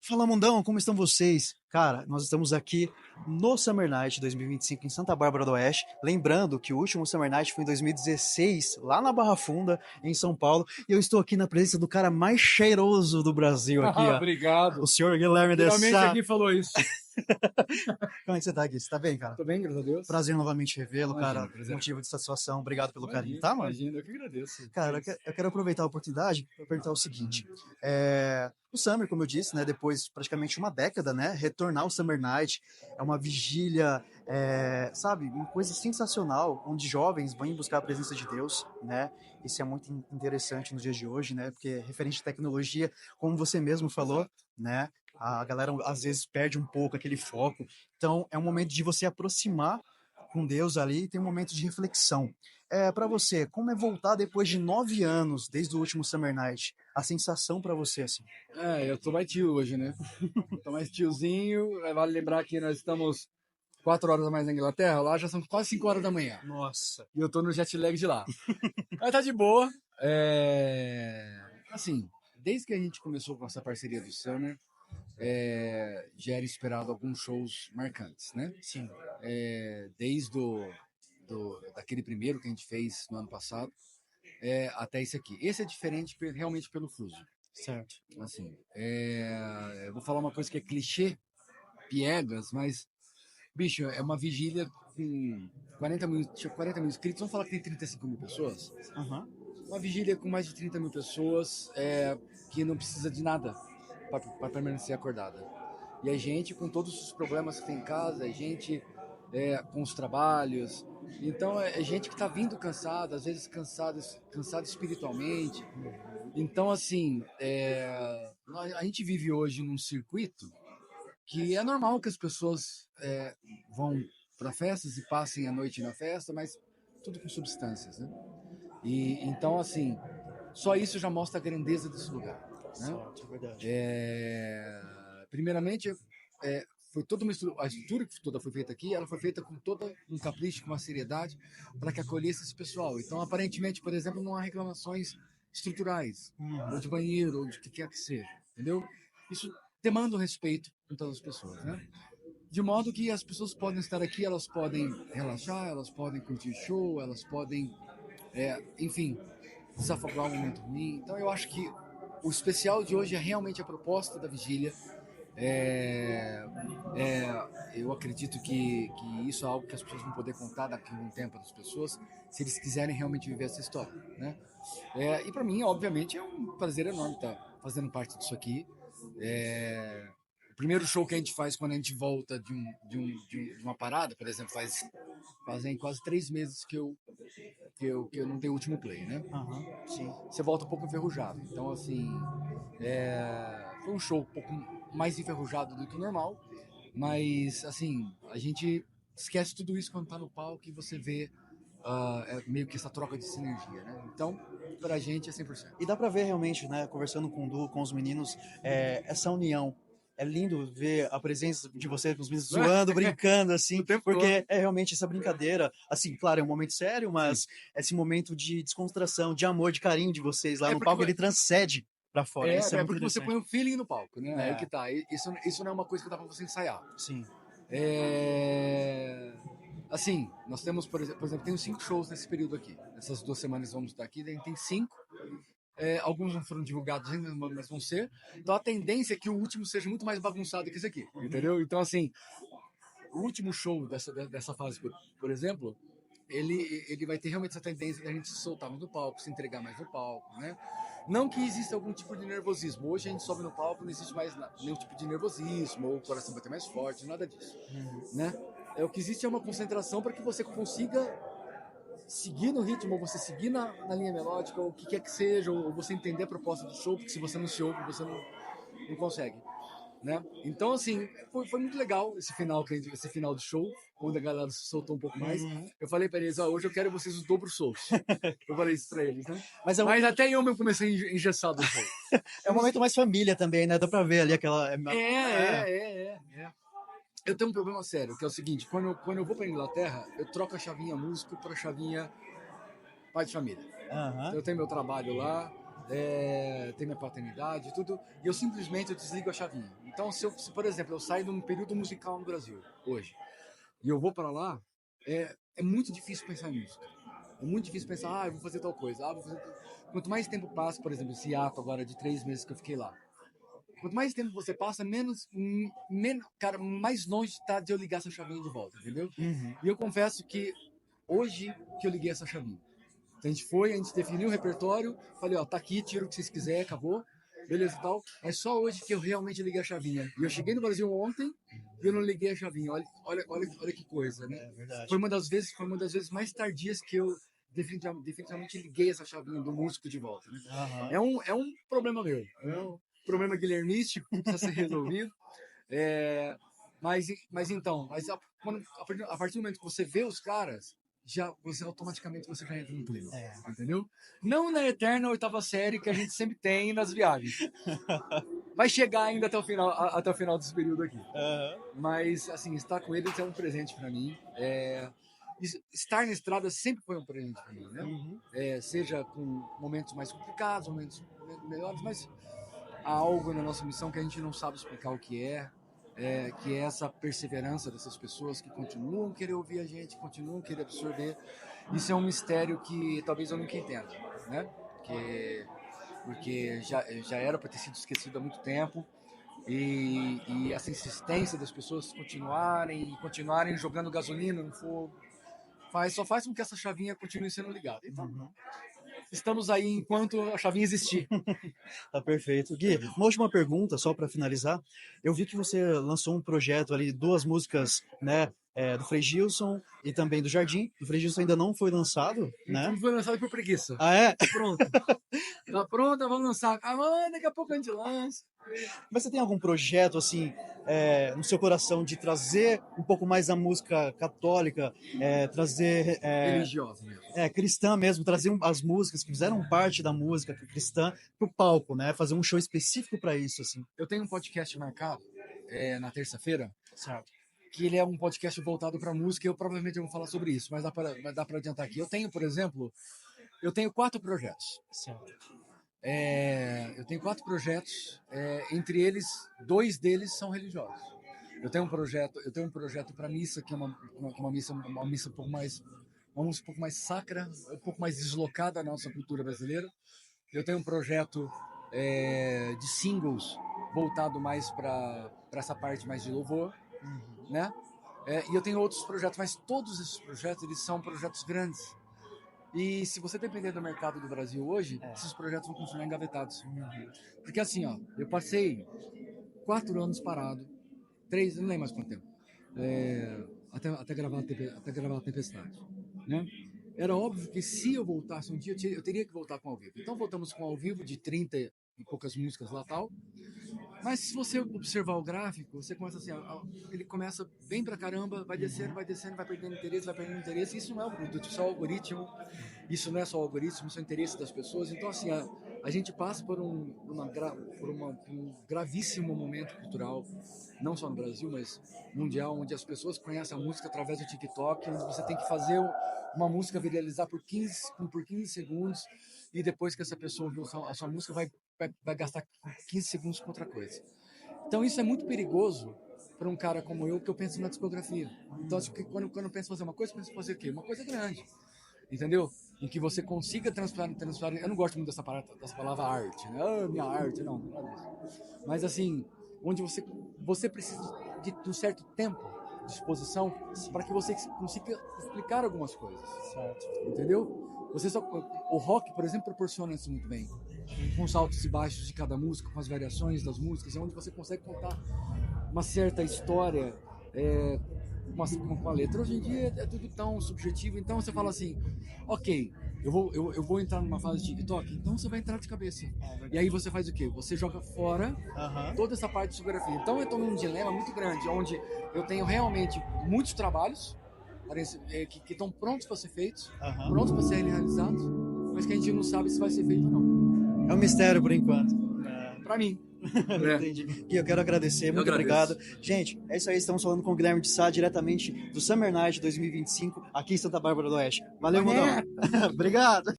Fala mundão, como estão vocês? Cara, nós estamos aqui no Summer Night 2025 em Santa Bárbara do Oeste. Lembrando que o último Summer Night foi em 2016, lá na Barra Funda, em São Paulo. E eu estou aqui na presença do cara mais cheiroso do Brasil aqui, ó. O Obrigado. senhor Guilherme de Finalmente Sá. alguém falou isso. Como é que você tá aqui? Você tá bem, cara? Tô bem, graças a Deus. Prazer novamente revê-lo, Imagina, cara. prazer. Motivo de satisfação. Obrigado pelo carinho, Imagina, tá, mano? imagina, eu que agradeço. Cara, eu quero aproveitar a oportunidade para perguntar o seguinte. O Summer, como eu disse, né, depois de praticamente uma década, né, retornar ao Summer Night é uma vigília, sabe, uma coisa sensacional, onde jovens vêm buscar a presença de Deus, né? Isso é muito interessante nos dias de hoje, né? Porque referente à tecnologia, como você mesmo falou, né? A galera às vezes perde um pouco aquele foco. Então, é um momento de você aproximar com Deus ali e tem um momento de reflexão. Para você, como é voltar depois de 9 anos, desde o último Summer Night? A sensação para você, assim? Eu tô mais tio hoje, né? Tô mais tiozinho. Vale lembrar que nós estamos 4 horas a mais na Inglaterra, lá já são quase 5 horas da manhã. Nossa. E eu tô no jet lag de lá. Mas tá de boa. Assim, desde que a gente começou com essa parceria do Summer, já era esperado alguns shows marcantes, né? Sim. Desde daquele primeiro que a gente fez no ano passado, até esse aqui. Esse é diferente realmente pelo fuso. Certo. Assim, eu vou falar uma coisa que é clichê, piegas, mas, bicho, é uma vigília com 40 mil inscritos. Vamos falar que tem 35 mil pessoas? Uhum. Uma vigília com mais de 30 mil pessoas que não precisa de nada para permanecer acordada. E a gente, com todos os problemas que tem em casa, a gente com os trabalhos. Então, é gente que está vindo cansada, às vezes cansado espiritualmente. Então, assim, a gente vive hoje num circuito que é normal que as pessoas vão para festas e passem a noite na festa, mas tudo com substâncias, né? E então, assim, só isso já mostra a grandeza desse lugar, né? Certo, é verdade. Primeiramente, foi toda a estrutura que toda foi feita aqui, ela foi feita com todo um capricho, com uma seriedade, para que acolhesse esse pessoal. Então, aparentemente, por exemplo, não há reclamações estruturais, ou de banheiro, ou de o que quer que seja, entendeu? Isso demanda um respeito com todas as pessoas, né? De modo que as pessoas podem estar aqui, elas podem relaxar, elas podem curtir show, elas podem, enfim, desafogar um momento ruim. Então, eu acho que o especial de hoje é realmente a proposta da vigília. Eu acredito que isso é algo que as pessoas vão poder contar daqui a um tempo das pessoas, se eles quiserem realmente viver essa história, né? E para mim, obviamente, é um prazer enorme estar fazendo parte disso aqui. O primeiro show que a gente faz quando a gente volta de uma parada, por exemplo, fazem quase 3 meses que eu não tenho o último play, né? Uhum. Sim. Você volta um pouco enferrujado. Então, assim, foi um show um pouco mais enferrujado do que o normal, mas, assim, a gente esquece tudo isso quando tá no palco e você vê meio que essa troca de sinergia, né? Então, pra gente é 100%. E dá pra ver realmente, né, conversando com o Du, com os meninos, essa união. É lindo ver a presença de você com os meninos zoando, brincando, assim, O tempo porque é realmente essa brincadeira. Assim, claro, é um momento sério, mas Sim. esse momento de descontração, de amor, de carinho de vocês lá É no porque palco, ele transcende pra fora. Isso é muito porque você interessante. põe um feeling no palco, né? Aí É, que tá. Isso não é uma coisa que dá pra você ensaiar. sim. Assim, nós temos, por exemplo, tem 5 shows nesse período aqui. Essas 2 semanas vamos estar aqui, a gente tem 5. Alguns não foram divulgados ainda, mas vão ser. Então a tendência é que o último seja muito mais bagunçado que esse aqui, entendeu? Então, assim, o último show dessa fase, por exemplo, ele vai ter realmente essa tendência da gente se soltar mais no palco, se entregar mais no palco, né? Não que exista algum tipo de nervosismo. Hoje a gente sobe no palco, não existe mais nenhum tipo de nervosismo, ou o coração bater mais forte, nada disso, né? O que existe é uma concentração para que você consiga seguir no ritmo, ou você seguir na linha melódica, ou o que quer que seja, ou você entender a proposta do show, porque se você não se ouve, você não consegue, né? Então, assim, foi muito legal esse final do show, quando a galera se soltou um pouco mais. Eu falei para eles, hoje eu quero vocês os dobro shows. Eu falei isso para eles, né? Mas Mas até eu mesmo comecei engessado um pouco. é um momento mais família também, né? Dá pra ver ali aquela. Eu tenho um problema sério, que é o seguinte, quando eu vou pra Inglaterra, eu troco a chavinha músico pra chavinha pai de família. Aham. Eu tenho meu trabalho lá, tem minha paternidade, tudo, e eu simplesmente desligo a chavinha. Então, se, por exemplo, eu saio de um período musical no Brasil, hoje, e eu vou para lá, é muito difícil pensar em música. É muito difícil pensar, eu vou fazer tal coisa, vou fazer tal... Quanto mais tempo passa, por exemplo, esse ato agora de 3 meses que eu fiquei lá, quanto mais tempo você passa, menos cara, mais longe está de eu ligar essa chavinha de volta, entendeu? Uhum. E eu confesso que hoje que eu liguei essa chavinha. A gente definiu o repertório, falei, tá aqui, tira o que vocês quiserem, acabou, beleza e tal. É só hoje que eu realmente liguei a chavinha. E eu cheguei no Brasil ontem e eu não liguei a chavinha. Olha que coisa, né? É verdade. Foi uma das vezes mais tardias que eu definitivamente liguei essa chavinha do músico de volta. Né? Uhum. É um problema meu, é um problema guilhermístico que precisa ser resolvido. Mas a partir do momento que você vê os caras, você automaticamente você já entra no clima, entendeu? Não na eterna 8ª série que a gente sempre tem nas viagens. Vai chegar ainda até o final desse período aqui. Mas, assim, estar com eles é um presente para mim. Estar na estrada sempre foi um presente para mim, né? Uhum. Seja com momentos mais complicados, momentos melhores, mas há algo na nossa missão que a gente não sabe explicar o que é essa perseverança dessas pessoas que continuam a querer ouvir a gente, continuam a querer absorver. Isso é um mistério que talvez eu nunca entenda, né? Porque já era para ter sido esquecido há muito tempo e essa insistência das pessoas continuarem jogando gasolina no fogo só faz com que essa chavinha continue sendo ligada. Então, estamos aí enquanto a chavinha existir. Tá perfeito. Gui, uma última pergunta, só para finalizar. Eu vi que você lançou um projeto ali, 2 músicas, né? Do Frei Gilson e também do Jardim. O Frei Gilson ainda não foi lançado, né? Não foi lançado por preguiça. Ah, é? Pronto. Tá pronta, vamos lançar. Daqui a pouco a gente lança. Mas você tem algum projeto, assim, no seu coração de trazer um pouco mais a música católica, trazer... religiosa mesmo. Cristã mesmo, trazer as músicas que fizeram parte da música cristã pro palco, né? Fazer um show específico para isso, assim. Eu tenho um podcast marcado na terça-feira, certo, que ele é um podcast voltado para música e eu provavelmente vou falar sobre isso, mas dá para adiantar aqui. Eu tenho, por exemplo, 4 projetos. certo. Eu tenho 4 projetos, entre eles, 2 deles são religiosos. Eu tenho um projeto para missa, que é uma missa um pouco mais, uma música um pouco mais sacra, um pouco mais deslocada da nossa cultura brasileira. Eu tenho um projeto de singles voltado mais para essa parte mais de louvor, né? E eu tenho outros projetos, mas todos esses projetos eles são projetos grandes. E se você depender do mercado do Brasil hoje, esses projetos vão continuar engavetados. Porque assim, eu passei 4 anos parado, 3, não lembro mais quanto tempo, até gravar a Tempestade, né? Era óbvio que se eu voltasse um dia, eu teria que voltar com ao vivo. Então voltamos com ao vivo de 30 e poucas músicas lá tal. Mas se você observar o gráfico, você começa assim, ele começa bem pra caramba, vai descendo, vai perdendo interesse. Isso não é o produto, isso é o algoritmo. Isso não é só o algoritmo, isso é o interesse das pessoas. Então, assim, a gente passa por um gravíssimo momento cultural, não só no Brasil, mas mundial, onde as pessoas conhecem a música através do TikTok, onde você tem que fazer uma música viralizar por 15 segundos e depois que essa pessoa ouviu a sua música vai gastar 15 segundos com outra coisa. Então isso é muito perigoso para um cara como eu, que eu penso na discografia. Então quando eu penso em fazer uma coisa, eu penso em fazer o quê? Uma coisa grande, entendeu? Em que você consiga transformar. Eu não gosto muito dessa palavra arte, né? Minha arte, não é isso. Mas assim, onde você precisa de um certo tempo de exposição para que você consiga explicar algumas coisas, certo. Entendeu? O rock, por exemplo, proporciona isso muito bem, com os altos e baixos de cada música, com as variações das músicas, onde você consegue contar uma certa história com a letra. Hoje em dia é tudo tão subjetivo, então você fala assim, ok, eu vou entrar numa fase de TikTok, então você vai entrar de cabeça. E aí você faz o quê? Você joga fora toda essa parte de fotografia. Então eu estou num dilema muito grande, onde eu tenho realmente muitos trabalhos que estão prontos para ser feitos, prontos para serem realizados, mas que a gente não sabe se vai ser feito ou não. É um mistério por enquanto. Para mim. Entendi. E eu quero agradecer, muito obrigado. Gente, é isso aí, estamos falando com o Guilherme de Sá, diretamente do Summer Night 2025, aqui em Santa Bárbara do Oeste. Valeu, Mudão. Obrigado.